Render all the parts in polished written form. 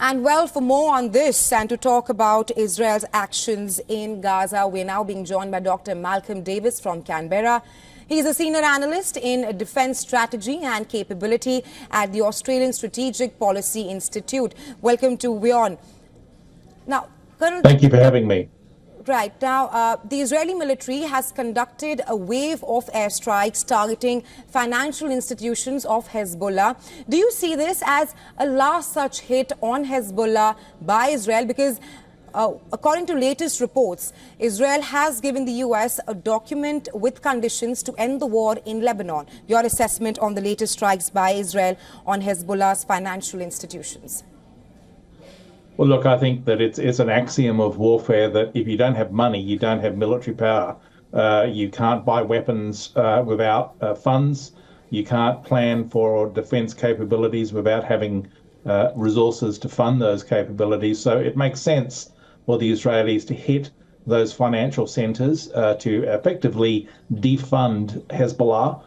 And well, for more on this and to talk about Israel's actions in Gaza, we're now being joined by Dr. Malcolm Davis from Canberra. He's a senior analyst in defense strategy and capability at the Australian Strategic Policy Institute. Welcome to WION. Now, Colonel, thank you for having me. Right. Now, the Israeli military has conducted a wave of airstrikes targeting financial institutions of Hezbollah. Do you see this as a last such hit on Hezbollah by Israel? Because according to latest reports, Israel has given the US a document with conditions to end the war in Lebanon. Your assessment on the latest strikes by Israel on Hezbollah's financial institutions? Well, look, I think that it's an axiom of warfare that if you don't have money, you don't have military power. You can't buy weapons without funds. You can't plan for defense capabilities without having resources to fund those capabilities. So it makes sense for the Israelis to hit those financial centers to effectively defund Hezbollah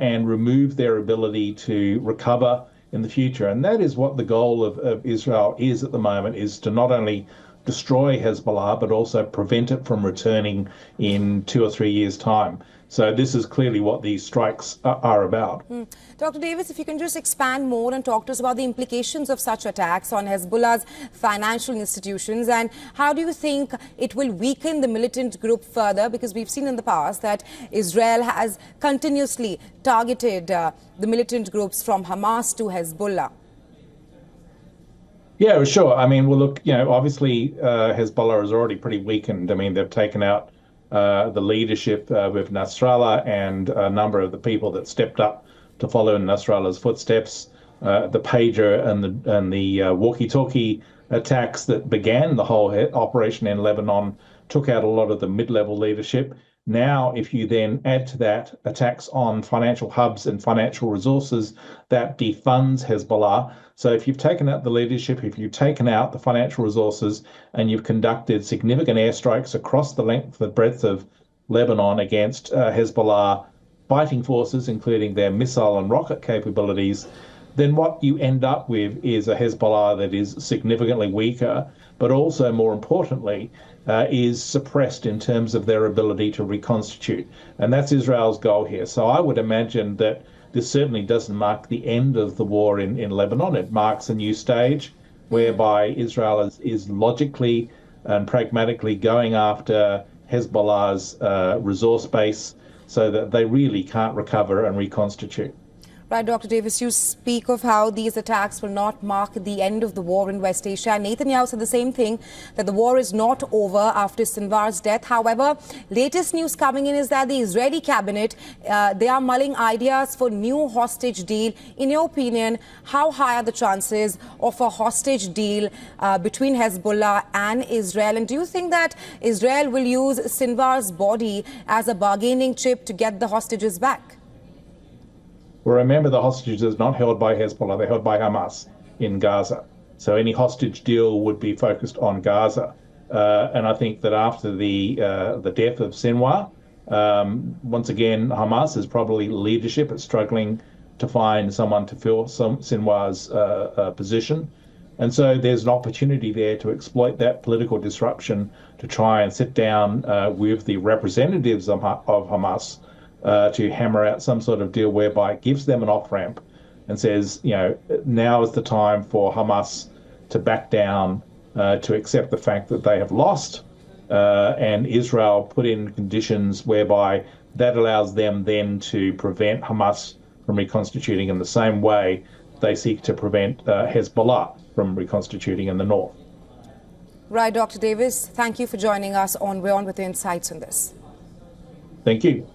and remove their ability to recover in the future. And that is what the goal of Israel is at the moment, is to not only destroy Hezbollah, but also prevent it from returning in 2 or 3 years' time. So this is clearly what these strikes are about. Dr. Davis, if you can just expand more and talk to us about the implications of such attacks on Hezbollah's financial institutions, and how do you think it will weaken the militant group further? Because we've seen in the past that Israel has continuously targeted the militant groups from Hamas to Hezbollah. Yeah, sure. I mean, well, look, obviously Hezbollah is already pretty weakened. I mean, they've taken out the leadership with Nasrallah and a number of the people that stepped up to follow in Nasrallah's footsteps. The pager and the walkie-talkie attacks that began the whole operation in Lebanon took out a lot of the mid-level leadership. Now, if you then add to that attacks on financial hubs and financial resources, that defunds Hezbollah. So if you've taken out the leadership, if you've taken out the financial resources, and you've conducted significant airstrikes across the length and breadth of Lebanon against Hezbollah fighting forces, including their missile and rocket capabilities, then what you end up with is a Hezbollah that is significantly weaker, but also, more importantly, is suppressed in terms of their ability to reconstitute. And that's Israel's goal here. So I would imagine that this certainly doesn't mark the end of the war in Lebanon. It marks a new stage whereby Israel is logically and pragmatically going after Hezbollah's resource base so that they really can't recover and reconstitute. Right, Dr. Davis, you speak of how these attacks will not mark the end of the war in West Asia. Netanyahu said the same thing, that the war is not over after Sinwar's death. However, latest news coming in is that the Israeli cabinet, they are mulling ideas for new hostage deal. In your opinion, how high are the chances of a hostage deal between Hezbollah and Israel? And do you think that Israel will use Sinwar's body as a bargaining chip to get the hostages back? Well, remember, the hostages are not held by Hezbollah, they're held by Hamas in Gaza. So any hostage deal would be focused on Gaza. And I think that after the death of Sinwar, once again, Hamas is probably leadership. It's struggling to find someone to fill Sinwar's position. And so there's an opportunity there to exploit that political disruption to try and sit down with the representatives of Hamas to hammer out some sort of deal whereby it gives them an off-ramp and says, now is the time for Hamas to back down, to accept the fact that they have lost, and Israel put in conditions whereby that allows them then to prevent Hamas from reconstituting in the same way they seek to prevent Hezbollah from reconstituting in the north. Right, Dr. Davis, thank you for joining us on WION with the insights on this. Thank you.